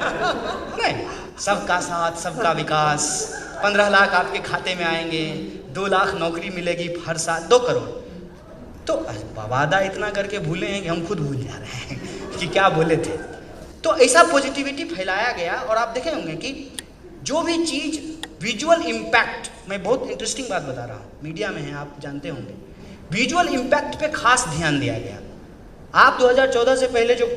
नहीं, सबका साथ सबका विकास, 15 लाख आपके खाते में आएंगे, 2 लाख नौकरी मिलेगी हर साल, 2 करोड़। तो वादा इतना करके भूले हैं कि हम खुद भूल जा रहे हैं कि क्या बोले थे। तो ऐसा पॉजिटिविटी फैलाया गया। और आप देखे होंगे कि जो भी चीज़ विजुअल इम्पैक्ट, मैं बहुत इंटरेस्टिंग बात बता रहा हूँ, मीडिया में है आप जानते होंगे, विजुअल इम्पैक्ट पे खास ध्यान दिया गया। आप 2014 से पहले जो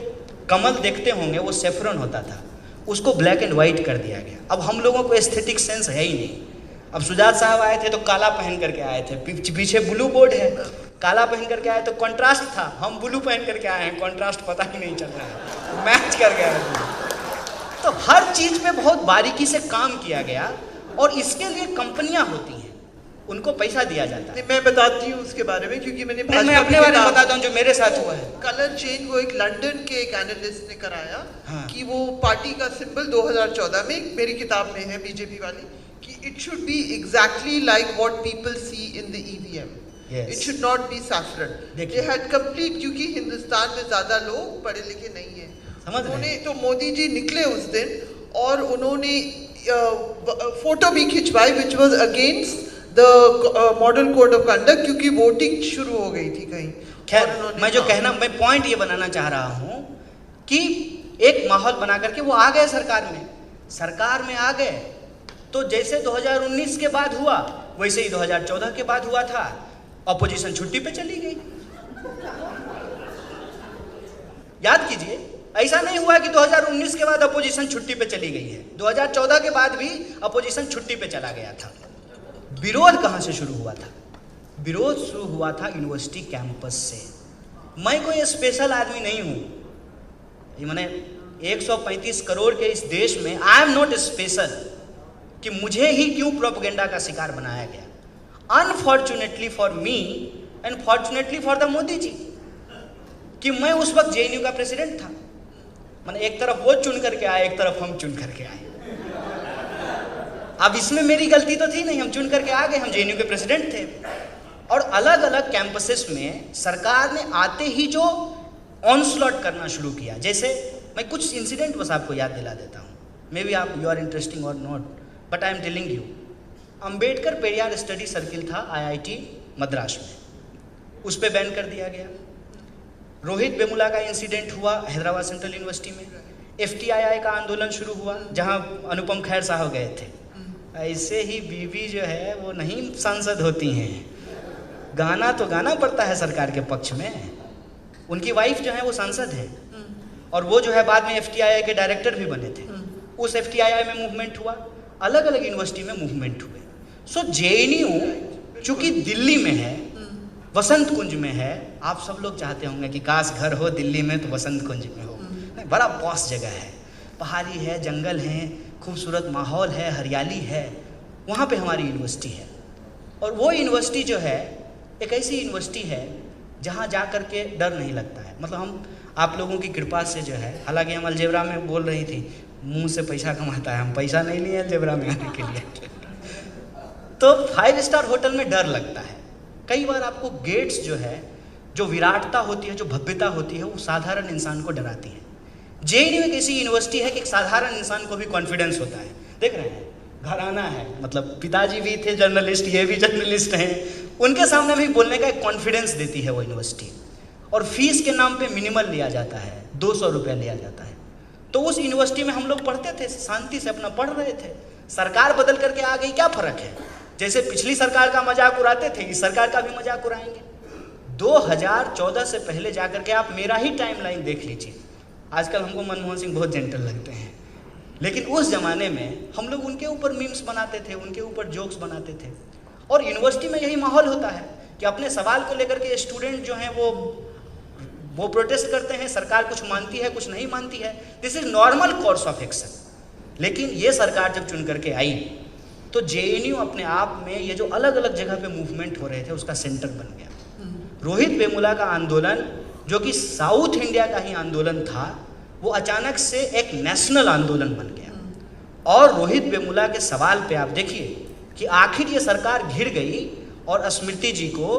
कमल देखते होंगे वो सेफ्रॉन होता था, उसको ब्लैक एंड वाइट कर दिया गया। अब हम लोगों को एस्थेटिक सेंस है ही नहीं। अब सुजात साहब आए थे तो काला पहन करके आए थे, पीछे ब्लू बोर्ड है, काला पहन करके आए तो कंट्रास्ट था, हम ब्लू पहन करके आए हैं, कंट्रास्ट पता ही नहीं चल रहा है, मैच कर गया है। तो हर चीज पे बहुत बारीकी से काम किया गया और इसके लिए कंपनियां होती हैं, उनको पैसा दिया जाता है। मैं बताती हूँ उसके बारे में, क्योंकि मैंने मैं अपने बारे में बताता हूँ जो मेरे साथ हुआ है। कलर चेंज वो एक लंदन के एक एनालिस्ट ने कराया। हाँ। कि वो पार्टी का सिंबल 2014 में मेरी किताब में है, बीजेपी वाली, कि it should be exactly like what people see in the EVM. It should not be saffron. They had complete, क्योंकि हिंदुस्तान में ज्यादा लोग पढ़े लिखे नहीं है, उन्होंने तो मोदी जी निकले उस दिन और उन्होंने फोटो भी खिंचवाई which was against the model code of conduct, क्योंकि वोटिंग शुरू हो गई थी कहीं। खैर, मैं पॉइंट ये बनाना चाह रहा हूँ कि एक माहौल बना करके वो आ गए सरकार में आ गए। तो जैसे 2019 के बाद हुआ वैसे ही 2014 के बाद हुआ था, अपोजिशन छुट्टी पे चली गई। याद कीजिए, ऐसा नहीं हुआ कि 2019 के बाद अपोजिशन छुट्टी पे चली गई है, 2014 के बाद भी अपोजिशन छुट्टी पे चला गया था। विरोध कहां से शुरू हुआ था? विरोध शुरू हुआ था यूनिवर्सिटी कैंपस से। मैं कोई स्पेशल आदमी नहीं हूं, मैंने 135 करोड़ के इस देश में आई एम नॉट स्पेशल कि मुझे ही क्यों प्रोपेगेंडा का शिकार बनाया गया। Unfortunately for me and fortunately for the Modi ji कि मैं उस वक्त जेएनयू का प्रेसिडेंट था। मैंने एक तरफ वो चुन करके आए, एक तरफ हम चुन करके आए। अब इसमें मेरी गलती तो थी नहीं, हम चुन करके आ गए, हम जेएनयू के प्रेसिडेंट थे। और अलग अलग कैंपसेस में सरकार ने आते ही जो ऑनस्लॉट करना शुरू किया, जैसे मैं कुछ इंसिडेंट बस आपको याद दिला देता हूँ, मे बी आप यू आर इंटरेस्टिंग और not, but I am telling you. Ambedkar Periyar study circle था आईआईटी मद्रास में, उस पर बैन कर दिया गया। रोहित वेमुला का इंसिडेंट हुआ हैदराबाद सेंट्रल यूनिवर्सिटी में, एफटीआईआई का आंदोलन शुरू हुआ जहां अनुपम खैर साहब गए थे। ऐसे ही बीवी जो है वो नहीं सांसद होती हैं, गाना तो गाना पड़ता है सरकार के पक्ष में। उनकी वाइफ जो है वो सांसद है और वो जो है बाद में एफटीआईआई के डायरेक्टर भी बने थे। उस एफटीआईआई में मूवमेंट हुआ, अलग अलग यूनिवर्सिटी में मूवमेंट हुए। सो जेएनयू चूंकि दिल्ली में है, वसंत कुंज में है, आप सब लोग चाहते होंगे कि काश घर हो दिल्ली में तो वसंत कुंज में हो, बड़ा पॉश जगह है, पहाड़ी है, जंगल है, खूबसूरत माहौल है, हरियाली है, वहाँ पे हमारी यूनिवर्सिटी है। और वो यूनिवर्सिटी जो है एक ऐसी यूनिवर्सिटी है जहाँ जा कर के डर नहीं लगता है। मतलब हम आप लोगों की कृपा से जो है, हालांकि हम अलजेब्रा में बोल रही थी, मुंह से पैसा कमाता है, हम पैसा नहीं लिए अलजेब्रा में आने के लिए। तो 5 स्टार होटल में डर लगता है। कई बार आपको गेट्स जो है, जो विराटता होती है, जो भव्यता होती है, वो साधारण इंसान को डराती है। जेएनयू एक ऐसी यूनिवर्सिटी है कि एक साधारण इंसान को भी कॉन्फिडेंस होता है। देख रहे हैं, घराना है, मतलब पिताजी भी थे जर्नलिस्ट, ये भी जर्नलिस्ट हैं, उनके सामने भी बोलने का एक कॉन्फिडेंस देती है वो यूनिवर्सिटी। और फीस के नाम पे मिनिमल लिया जाता है, 200 रुपया लिया जाता है। तो उस यूनिवर्सिटी में हम लोग पढ़ते थे, शांति से अपना पढ़ रहे थे। सरकार बदल करके आ गई, क्या फर्क है? जैसे पिछली सरकार का मजाक उड़ाते थे, इस सरकार का भी मजाक उड़ाएंगे। 2014 से पहले जाकर के आप मेरा ही टाइमलाइन देख लीजिए। आजकल हमको मनमोहन सिंह बहुत जेंटल लगते हैं, लेकिन उस जमाने में हम लोग उनके ऊपर मीम्स बनाते थे, उनके ऊपर जोक्स बनाते थे। और यूनिवर्सिटी में यही माहौल होता है कि अपने सवाल को लेकर के स्टूडेंट जो हैं वो प्रोटेस्ट करते हैं, सरकार कुछ मानती है, कुछ नहीं मानती है। This is normal course of action. लेकिन ये सरकार जब चुन करके आई तो जेएनयू अपने आप में ये जो अलग अलग जगह पे मूवमेंट हो रहे थे उसका सेंटर बन गया। रोहित वेमुला का आंदोलन, जो कि साउथ इंडिया का ही आंदोलन था, वो अचानक से एक नेशनल आंदोलन बन गया। और रोहित वेमुला के सवाल पे आप देखिए कि आखिर ये सरकार घिर गई और स्मृति जी को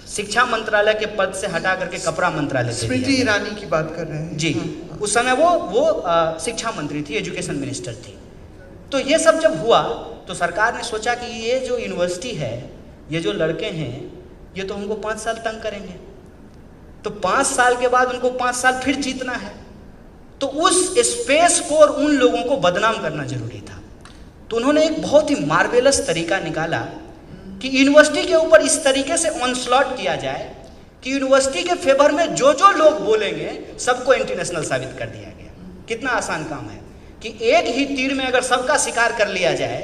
शिक्षा मंत्रालय के पद से हटा करके कपड़ा मंत्रालय। स्मृति ईरानी की बात कर रहे हैं जी, उस समय वो शिक्षा मंत्री थी, एजुकेशन मिनिस्टर थी। तो ये सब जब हुआ तो सरकार ने सोचा कि ये जो यूनिवर्सिटी है, ये जो लड़के हैं, ये तो हमको 5 साल तंग करेंगे, तो 5 साल के बाद उनको 5 साल फिर जीतना है, तो उस स्पेस को और उन लोगों को बदनाम करना जरूरी था। तो उन्होंने एक बहुत ही मार्वेलस तरीका निकाला कि यूनिवर्सिटी के ऊपर इस तरीके से ऑनस्लॉट किया जाए कि यूनिवर्सिटी के फेवर में जो जो लोग बोलेंगे सबको इंटरनेशनल साबित कर दिया गया। कितना आसान काम है कि एक ही तीर में अगर सबका शिकार कर लिया जाए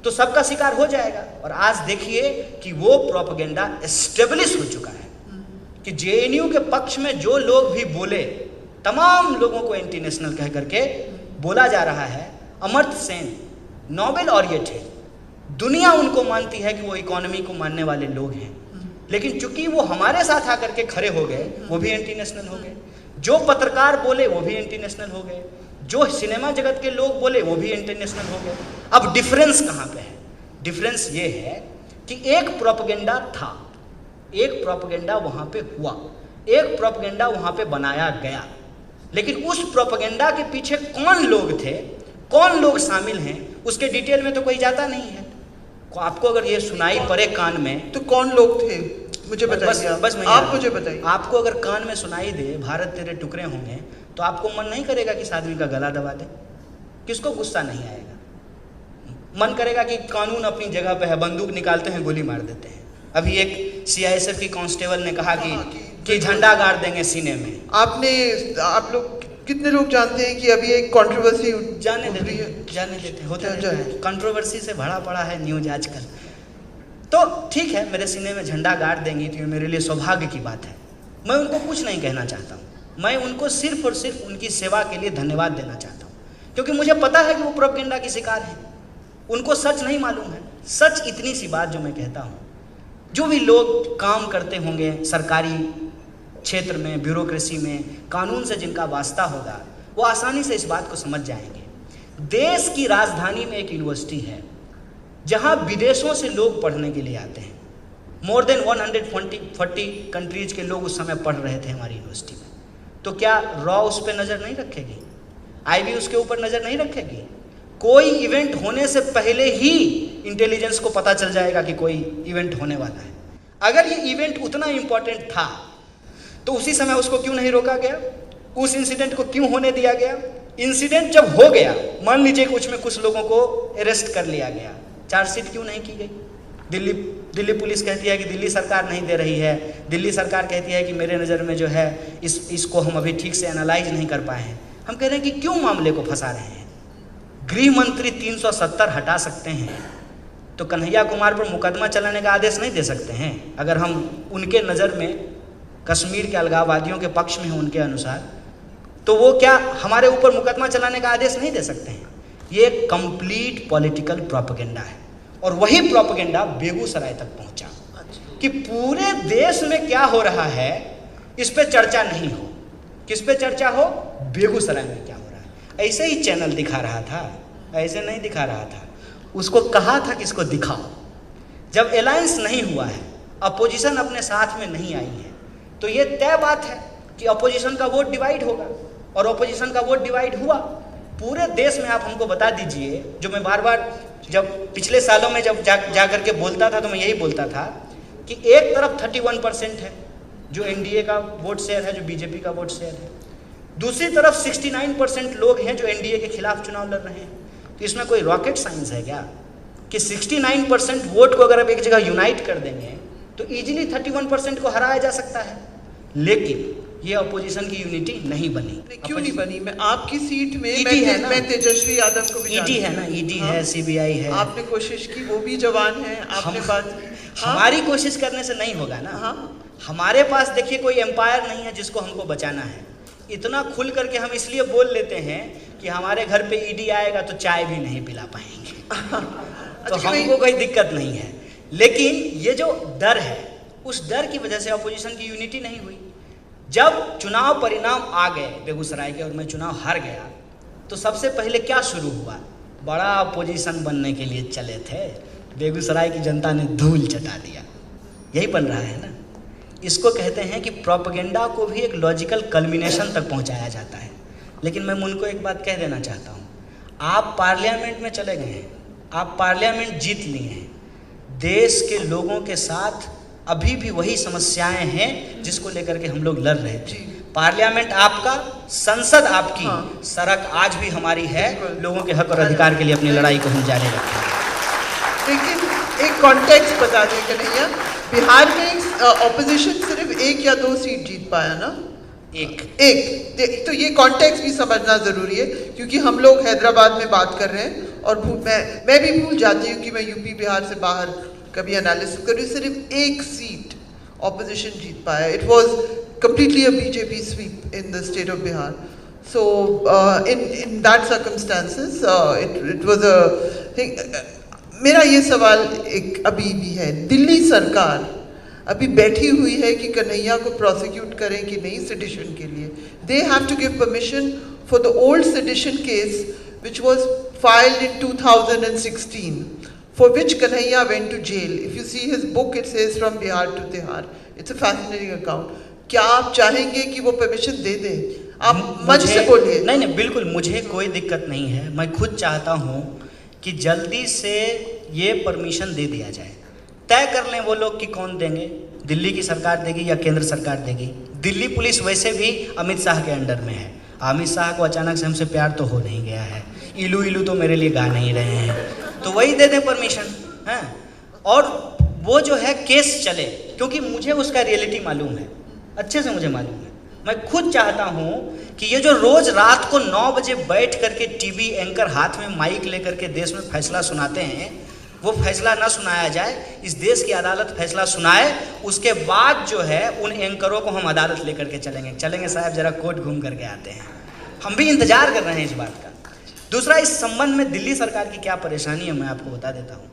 तो सबका शिकार हो जाएगा। और आज देखिए कि वो प्रोपेगेंडा एस्टेब्लिश हो चुका है कि जेएनयू के पक्ष में जो लोग भी बोले, तमाम लोगों को एंटी नेशनल कह करके बोला जा रहा है। अमर्त्य सेन नोबेल ऑरिएट है, दुनिया उनको मानती है कि वो इकोनॉमी को मानने वाले लोग हैं, लेकिन चूंकि वो हमारे साथ आकर के खड़े हो गए, वो भी एंटी नेशनल हो गए। जो पत्रकार बोले वो भी एंटी नेशनल हो गए, जो सिनेमा जगत के लोग बोले वो भी इंटरनेशनल हो गए। अब डिफरेंस कहाँ पे है? डिफरेंस ये है कि एक प्रोपेगेंडा था, एक प्रोपेगेंडा वहाँ पे हुआ, एक प्रोपेगेंडा वहाँ पे बनाया गया, लेकिन उस प्रोपेगेंडा के पीछे कौन लोग थे, कौन लोग शामिल हैं, उसके डिटेल में तो कोई जाता नहीं है। आपको अगर ये सुनाई पड़े कान में, तो कौन लोग थे मुझे बताइए। बस आप मुझे बताइए। आपको अगर कान में सुनाई दे भारत तेरे टुकड़े होंगे, तो आपको मन नहीं करेगा कि इस आदमी का गला दबा दे? किसको गुस्सा नहीं आएगा? मन करेगा कि कानून अपनी जगह पे है, बंदूक निकालते हैं, गोली मार देते हैं। अभी एक सीआईएसएफ की कांस्टेबल ने कहा कि झंडा गाड़ देंगे सीने में। आप लोग कितने लोग जानते हैं कि अभी एक कंट्रोवर्सी जाने देते होते हैं, कंट्रोवर्सी से भरा पड़ा है न्यूज आजकल। तो ठीक है, मेरे सीने में झंडा गाड़ देंगी तो ये मेरे लिए सौभाग्य की बात है। मैं उनको कुछ नहीं कहना चाहता हूँ, मैं उनको सिर्फ और सिर्फ उनकी सेवा के लिए धन्यवाद देना चाहता हूँ, क्योंकि मुझे पता है कि वो प्रोपेगेंडा की शिकार हैं, उनको सच नहीं मालूम है। सच इतनी सी बात जो मैं कहता हूँ, जो भी लोग काम करते होंगे सरकारी क्षेत्र में, ब्यूरोक्रेसी में, कानून से जिनका वास्ता होगा, वो आसानी से इस बात को समझ जाएंगे। देश की राजधानी में एक यूनिवर्सिटी है जहाँ विदेशों से लोग पढ़ने के लिए आते हैं। मोर देन 140 कंट्रीज के लोग उस समय पढ़ रहे थे हमारी यूनिवर्सिटी में। तो क्या रॉ उस पर नज़र नहीं रखेगी? आईबी उसके ऊपर नज़र नहीं रखेगी? कोई इवेंट होने से पहले ही इंटेलिजेंस को पता चल जाएगा कि कोई इवेंट होने वाला है। अगर ये इवेंट उतना इंपॉर्टेंट था तो उसी समय उसको क्यों नहीं रोका गया? उस इंसिडेंट को क्यों होने दिया गया? इंसिडेंट जब हो गया, मान लीजिए कुछ लोगों को अरेस्ट कर लिया गया, चार्जशीट क्यों नहीं की गई? दिल्ली पुलिस कहती है कि दिल्ली सरकार नहीं दे रही है, दिल्ली सरकार कहती है कि मेरे नज़र में जो है इसको हम अभी ठीक से एनालाइज नहीं कर पाए हैं। हम कह रहे हैं कि क्यों मामले को फंसा रहे हैं? गृह मंत्री 370 हटा सकते हैं तो कन्हैया कुमार पर मुकदमा चलाने का आदेश नहीं दे सकते हैं? अगर हम उनके नज़र में कश्मीर के अलगाववादियों के पक्ष में हैं उनके अनुसार, तो वो क्या हमारे ऊपर मुकदमा चलाने का आदेश नहीं दे सकते हैं? ये कंप्लीट पॉलिटिकल प्रोपेगेंडा है। और वही प्रोपेगेंडा बेगूसराय तक पहुंचा कि पूरे देश में क्या हो रहा है इस पे चर्चा नहीं हो। किस पे चर्चा हो? बेगूसराय में क्या हो रहा है। ऐसे ही चैनल दिखा रहा था, ऐसे नहीं दिखा रहा था। उसको कहा था कि इसको दिखाओ। जब अलायंस नहीं हुआ है, अपोजिशन अपने साथ में नहीं आई है, तो ये तय बात है कि अपोजिशन का वोट डिवाइड होगा। और अपोजिशन का वोट डिवाइड हुआ पूरे देश में। आप हमको बता दीजिए, जो मैं बार बार जब पिछले सालों में जब जा करके बोलता था तो मैं यही बोलता था कि एक तरफ 31% है जो एनडीए का वोट शेयर है, जो बीजेपी का वोट शेयर है, दूसरी तरफ 69% लोग हैं जो एनडीए के खिलाफ चुनाव लड़ रहे हैं। तो इसमें कोई रॉकेट साइंस है क्या कि 69% वोट को अगर आप एक जगह यूनाइट कर देंगे तो इजीली 31% को हराया जा सकता है? लेकिन ये अपोजिशन की यूनिटी नहीं बनी। क्यों नहीं बनी? मैं आपकी सीट में मैं तेजस्वी यादव को भी ईडी है ना, ईडी है, सीबीआई है। आपने कोशिश की, वो भी जवान है, आपने बात की। हमारी कोशिश करने से नहीं होगा ना। हमारे पास देखिए कोई एम्पायर नहीं है जिसको हमको बचाना है। इतना खुल करके हम इसलिए बोल लेते हैं कि हमारे घर पे ईडी आएगा तो चाय भी नहीं पिला पाएंगे तो हमको कोई दिक्कत नहीं है। लेकिन ये जो डर है, उस डर की वजह से अपोजिशन की यूनिटी नहीं हुई। जब चुनाव परिणाम आ गए बेगूसराय के और मैं चुनाव हार गया, तो सबसे पहले क्या शुरू हुआ? बड़ा अपोजिशन बनने के लिए चले थे, बेगूसराय की जनता ने धूल चटा दिया। यही बन रहा है ना। इसको कहते हैं कि प्रोपेगेंडा को भी एक लॉजिकल कल्मिनेशन तक पहुंचाया जाता है। लेकिन मैं उनको एक बात कह देना चाहता हूँ, आप पार्लियामेंट में चले गए हैं, आप पार्लियामेंट जीत लिए हैं, देश के लोगों के साथ अभी भी वही समस्याएं हैं जिसको लेकर के हम लोग लड़ रहे थे। पार्लियामेंट आपका, संसद आपकी, हाँ। सड़क आज भी हमारी है, लोगों के हक और अधिकार के लिए अपनी लड़ाई को हम जारी रखेंगे। लेकिन एक कॉन्टेक्स्ट बता दें कन्हैया, बिहार में ऑपोजिशन सिर्फ 1 या 2 सीट जीत पाया ना, एक तो ये कॉन्टेक्स्ट भी समझना जरूरी है, क्योंकि हम लोग हैदराबाद में बात कर रहे हैं और मैं भी भूल जाती हूँ कि मैं यूपी बिहार से बाहर कभी एनालिसिस करूँ। सिर्फ 1 सीट ऑपोजिशन जीत पाया। It was completely a BJP sweep in the state of Bihar. So in that circumstances, it was a thing. मेरा ये सवाल एक अभी भी है, दिल्ली सरकार अभी बैठी हुई है कि कन्हैया को प्रोसिक्यूट करें कि नहीं सेडिशन के लिए। They have to give permission for the old sedition case which was filed in 2016, for which Kanhaiya went to jail. If you see his book, it says From Bihar to Tihar. It's a fascinating account. क्या आप चाहेंगे कि वो permission दे दें? आप मंच से बोलिए। नहीं, बिल्कुल मुझे कोई दिक्कत नहीं है। मैं खुद चाहता हूँ कि जल्दी से ये परमिशन दे दिया जाए। तय कर लें वो लोग कि कौन देंगे, दिल्ली की सरकार देगी या केंद्र सरकार देगी। दिल्ली पुलिस वैसे भी अमित शाह के अंडर में है। अमित शाह को अचानक से हमसे प्यार तो हो नहीं गया है, इलू इलू तो मेरे लिए गा नहीं रहे हैं, तो वही दे दें परमिशन, हैं? और वो जो है केस चले, क्योंकि मुझे उसका रियलिटी मालूम है, अच्छे से मुझे मालूम है। मैं खुद चाहता हूँ कि ये जो रोज रात को 9 बजे बैठ करके टीवी एंकर हाथ में माइक लेकर के देश में फैसला सुनाते हैं, वो फैसला ना सुनाया जाए। इस देश की अदालत फैसला सुनाए, उसके बाद जो है उन एंकरों को हम अदालत लेकर के चलेंगे साहब, जरा कोर्ट घूम करके आते हैं। हम भी इंतजार कर रहे हैं इस बात का। दूसरा, इस संबंध में दिल्ली सरकार की क्या परेशानी है मैं आपको बता देता हूँ।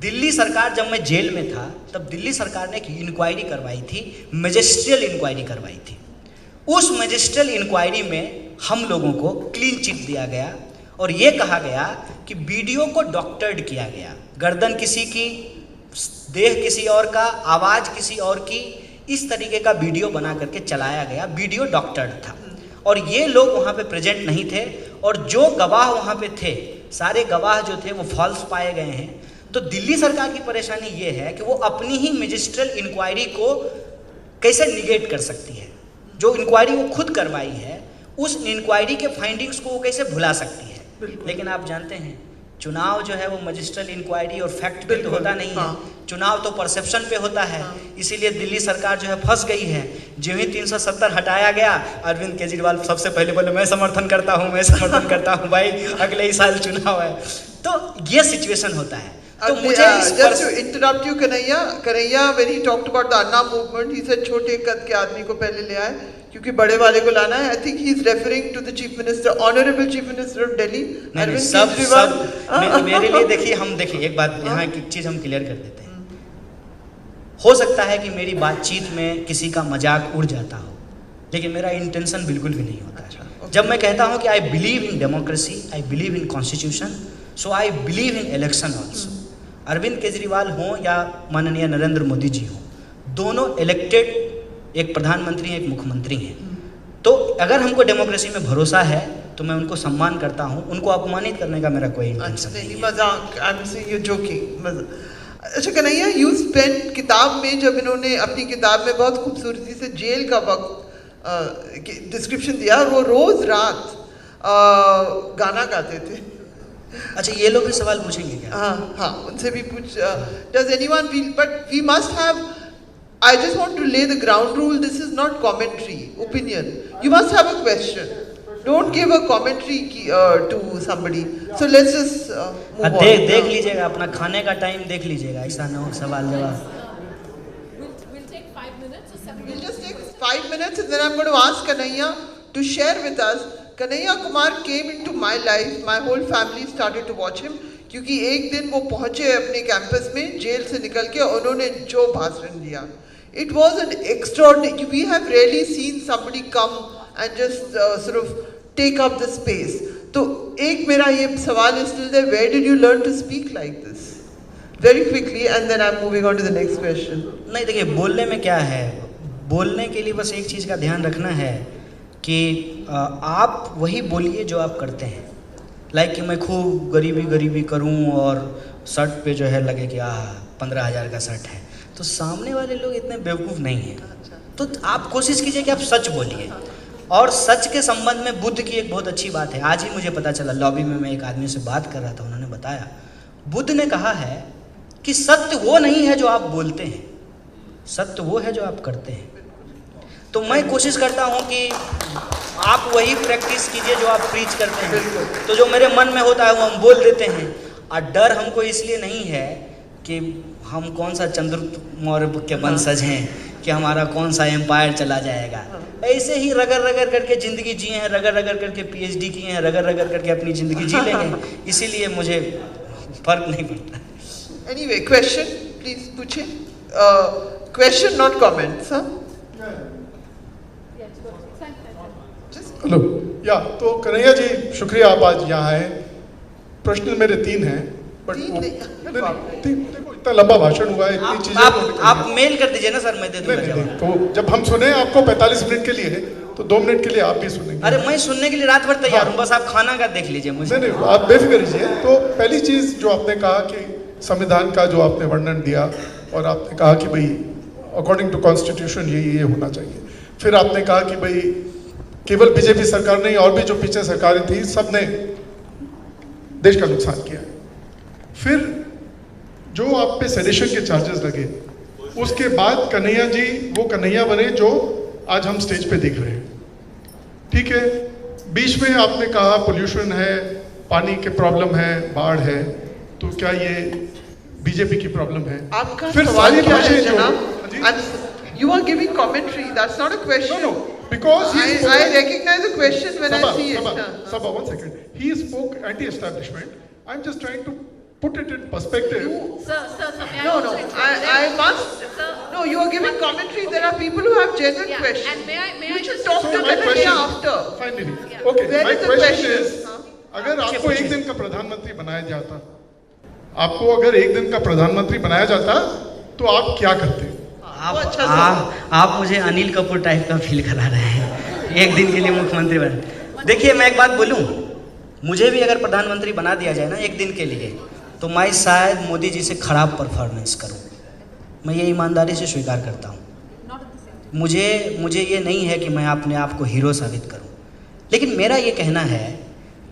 दिल्ली सरकार, जब मैं जेल में था तब दिल्ली सरकार ने एक इंक्वायरी करवाई थी, मैजिस्ट्रियल इंक्वायरी करवाई थी। उस मैजिस्ट्रियल इंक्वायरी में हम लोगों को क्लीन चिट दिया गया और ये कहा गया कि वीडियो को डॉक्टर्ड किया गया, गर्दन किसी की, देह किसी और का, आवाज़ किसी और की, इस तरीके का वीडियो बना करके चलाया गया। वीडियो डॉक्टर्ड था और ये लोग वहाँ पे प्रेजेंट नहीं थे और जो गवाह वहाँ पे थे, सारे गवाह जो थे वो फॉल्स पाए गए हैं। तो दिल्ली सरकार की परेशानी ये है कि वो अपनी ही मैजिस्ट्रियल इंक्वायरी को कैसे निगेट कर सकती है। जो इंक्वायरी वो खुद करवाई है, उस इंक्वायरी के फाइंडिंग्स को वो कैसे भुला सकती है। लेकिन आप जानते हैं चुनाव जो है वो मैजिस्ट्रियल इंक्वायरी और फैक्ट पे तो होता नहीं है, चुनाव तो परसेप्शन पे होता है। इसीलिए दिल्ली सरकार जो है फंस गई है। जो ही 370 हटाया गया, अरविंद केजरीवाल सबसे पहले बोले मैं समर्थन करता हूँ, मैं समर्थन करता हूँ, भाई अगले ही साल चुनाव है। तो ये सिचुएशन होता है। तो मुझे just to interrupt you, Kanhaiya, when he talked about the Anna movement, he said छोटे कद के आदमी को पहले ले आए क्योंकि बड़े वाले को लाना है। I think he is referring to the Chief Minister, Honorable Chief Minister of Delhi, Arvind Kejriwal। मेरे लिए देखिए एक बात यहाँ की चीज़ हम क्लियर कर देते हैं। हो सकता है कि मेरी बातचीत में किसी का मजाक उड़ जाता हो, लेकिन मेरा इंटेंशन बिल्कुल भी नहीं होता। जब मैं कहता हूँ कि I believe in democracy, I believe in constitution, so I believe in election also. Arvind Kejriwal हों या माननीय नरेंद्र मोदी जी हों, दोनों इलेक्टेड, एक प्रधानमंत्री हैं, एक मुख्यमंत्री हैं। तो अगर हमको डेमोक्रेसी में भरोसा है तो मैं उनको सम्मान करता हूं, उनको अपमानित करने का मेरा कोई इंटेंशन नहीं है। मजाक, I am saying you joking. अच्छा कन्हैया, यू स्पेंड, किताब में जब इन्होंने अपनी किताब में बहुत खूबसूरती से जेल का वक्त डिस्क्रिप्शन दिया, वो रोज रात गाना गाते थे। अच्छा, ये लोग भी सवाल पूछेंगे क्या? हाँ, उनसे भी पूछ। Does anyone feel? But we must have. I just want to lay the ground rule. This is not commentary, opinion. You must have a question. Don't give a commentary to somebody. So let's just move on. देख लीजिएगा, अपना खाने का time देख लीजिएगा, ऐसा ना हो सवाल जवाब। We'll take 5 minutes or 7 minutes. We'll just take 5 minutes and then I'm going to ask Kanhaiya to share with us. Kanhaiya Kumar came into my life. My whole family started to watch him. क्योंकि एक दिन वो पहुंचे अपने campus में jail से निकल के, उन्होंने जो भाषण दिया, it was an extraordinary. We have rarely seen somebody come and just sort of take up the space. तो एक मेरा ये सवाल is still there. Where did you learn to speak like this? Very quickly, and then I'm moving on to the next question. नहीं, देखिए बोलने में क्या है, बोलने के लिए बस एक चीज़ का ध्यान रखना है कि आप वही बोलिए जो आप करते हैं। लाइक कि मैं खूब गरीबी करूं और शर्ट पे जो है लगे कि 15,000 का शर्ट है, तो सामने वाले लोग इतने बेवकूफ़ नहीं हैं। तो आप कोशिश कीजिए कि आप सच बोलिए। और सच के संबंध में बुद्ध की एक बहुत अच्छी बात है, आज ही मुझे पता चला, लॉबी में मैं एक आदमी से बात कर रहा था, उन्होंने बताया बुद्ध ने कहा है कि सत्य वो नहीं है जो आप बोलते हैं, सत्य वो है जो आप करते हैं। तो मैं कोशिश करता हूँ कि आप वही प्रैक्टिस कीजिए जो आप प्रीच करते हैं। तो जो मेरे मन में होता है वो हम बोल देते हैं। और डर हमको इसलिए नहीं है कि हम कौन सा चंद्रगुप्त मौर्य के वंशज हैं, कि हमारा कौन सा एम्पायर चला जाएगा। ऐसे ही रगड़ करके ज़िंदगी जिए हैं, रगड़ करके PhD किए हैं, रगड़ करके अपनी ज़िंदगी जी लेंगे, इसीलिए मुझे फर्क नहीं पड़ता। Anyway, question, please पूछिए। Question, not comments, huh? Hello, तो कन्हैया जी शुक्रिया आप आज यहाँ आए। प्रश्न मेरे 3 हैं, बट देखो इतना लंबा भाषण हुआ है, इतनी चीजें आप मेल कर दीजिए ना सर, मैं दे दूंगा जवाब। तो जब हम सुने आपको 45 मिनट के लिए, तो 2 मिनट के लिए आप भी सुनेंगे। अरे मैं सुनने के लिए रात भर तैयार हूँ, बस आप खाना का देख लीजिए मुझे। नहीं, आप बेफिक्र रहिए। तो पहली चीज जो आपने कहा कि संविधान का जो आपने वर्णन दिया, और आपने कहा कि भाई अकॉर्डिंग टू कॉन्स्टिट्यूशन ये होना चाहिए। फिर आपने कहा कि भाई केवल बीजेपी सरकार नहीं, और भी जो पीछे सरकारें थी, सब ने देश का नुकसान किया है। फिर जो आप पे सेडिशन के चार्जेस लगे, उसके बाद कन्हैया जी वो कन्हैया बने जो आज हम स्टेज पे देख रहे हैं। ठीक है, बीच में आपने कहा पोल्यूशन है, पानी के प्रॉब्लम है, बाढ़ है, तो क्या ये बीजेपी की प्रॉब्लम है? आपका फिर सवाल क्या है जो जनाब? You are giving commentary. That's not a question. No, because I recognize a question when I see it. Sabha, 1 second. He spoke anti-establishment. I'm just trying to put it in perspective. Sir, may I No, also explain? I must. Sir, No, you are giving commentary. There are people who have genuine yeah, questions. and may I You should just talk to my them question after. finally. Yeah. Okay, Where my is the question question? is, अगर आपको एक दिन का प्रधानमंत्री बनाया जाता, आपको अगर एक दिन का प्रधानमंत्री बनाया जाता, तो आप क्या करते? आप मुझे अनिल कपूर टाइप का फील करा रहे हैं, एक दिन के लिए मुख्यमंत्री बने। देखिए मैं एक बात बोलूं, मुझे भी अगर प्रधानमंत्री बना दिया जाए ना एक दिन के लिए, तो मैं शायद मोदी जी से खराब परफॉर्मेंस करूं। मैं ये ईमानदारी से स्वीकार करता हूं। मुझे ये नहीं है कि मैं अपने आप को हीरो साबित करूं, लेकिन मेरा ये कहना है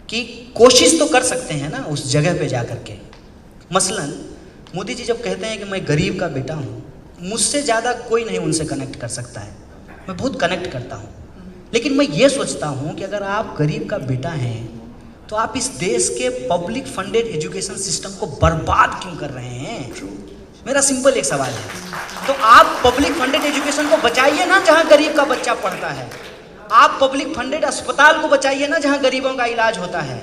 कि कोशिश तो कर सकते हैं ना उस जगह पे जा कर के। मसलन मोदी जी जब कहते हैं कि मैं गरीब का बेटा हूँ, मुझसे ज़्यादा कोई नहीं उनसे कनेक्ट कर सकता है, मैं बहुत कनेक्ट करता हूँ। लेकिन मैं ये सोचता हूँ कि अगर आप गरीब का बेटा हैं, तो आप इस देश के पब्लिक फंडेड एजुकेशन सिस्टम को बर्बाद क्यों कर रहे हैं? मेरा सिंपल एक सवाल है। तो आप पब्लिक फंडेड एजुकेशन को बचाइए ना जहाँ गरीब का बच्चा पढ़ता है। आप पब्लिक फंडेड अस्पताल को बचाइए ना जहाँ गरीबों का इलाज होता है।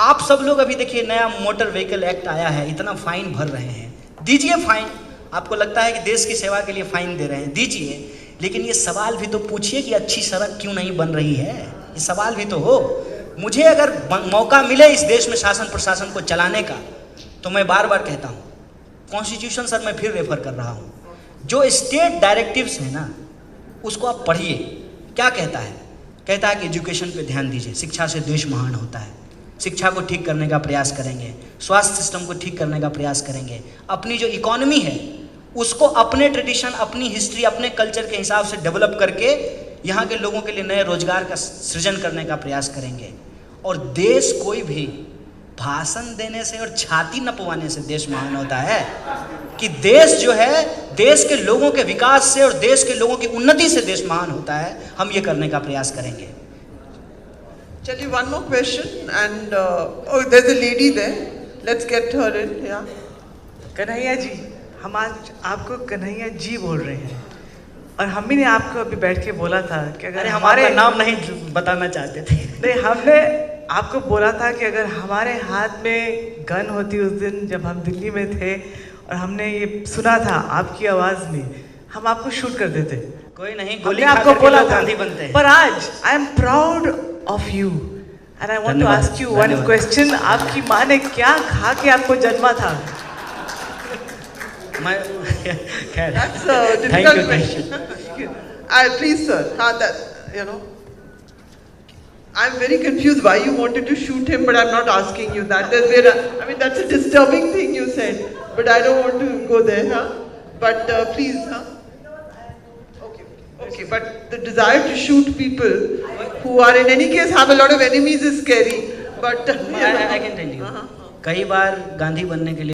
आप सब लोग अभी देखिए नया मोटर व्हीकल एक्ट आया है, इतना फाइन भर रहे हैं, दीजिए फाइन। आपको लगता है कि देश की सेवा के लिए फाइन दे रहे हैं, दीजिए, लेकिन ये सवाल भी तो पूछिए कि अच्छी सड़क क्यों नहीं बन रही है। ये सवाल भी तो हो। मुझे अगर मौका मिले इस देश में शासन प्रशासन को चलाने का, तो मैं बार बार कहता हूँ, कॉन्स्टिट्यूशन सर मैं फिर रेफर कर रहा हूँ, जो स्टेट डायरेक्टिव्स हैं ना उसको आप पढ़िए। क्या कहता है? कहता है कि एजुकेशन पे ध्यान दीजिए, शिक्षा से देश महान होता है, शिक्षा को ठीक करने का प्रयास करेंगे, स्वास्थ्य सिस्टम को ठीक करने का प्रयास करेंगे, अपनी जो इकोनॉमी है उसको अपने ट्रेडिशन, अपनी हिस्ट्री, अपने कल्चर के हिसाब से डेवलप करके यहाँ के लोगों के लिए नए रोजगार का सृजन करने का प्रयास करेंगे। और देश कोई भी भाषण देने से और छाती नपवाने से देश महान होता है, कि देश जो है देश के लोगों के विकास से और देश के लोगों की उन्नति से देश महान होता है। हम ये करने का प्रयास करेंगे। चलिए, one more question and oh, there's a lady there. Let's get her in. Yeah. Kanhaiya ji, हम आज आपको कन्हैया जी बोल रहे हैं, और हम ही ने आपको अभी बैठ के बोला था कि अगर हमारे नाम नहीं बताना चाहते थे। नहीं, हमने आपको बोला था कि अगर हमारे हाथ में गन होती उस दिन जब हम दिल्ली में थे और हमने ये सुना था आपकी आवाज़ में, हम आपको शूट कर देते। कोई नहीं, गोली आपको बोला था, गांधी बनते हैं। पर आज I am proud of you and I want to ask you one question. आपकी माँ ने क्या खा के आपको जन्मा था? That's a difficult question. Please, sir. That, you know. I'm very confused why you wanted to shoot him, but I'm not asking you that. That's a disturbing thing you said, but I don't want to go there, huh? But please, huh? Okay, but the desire to shoot people who are in any case have a lot of enemies is scary. But I can tell you, कई बार गांधी बनने के लिए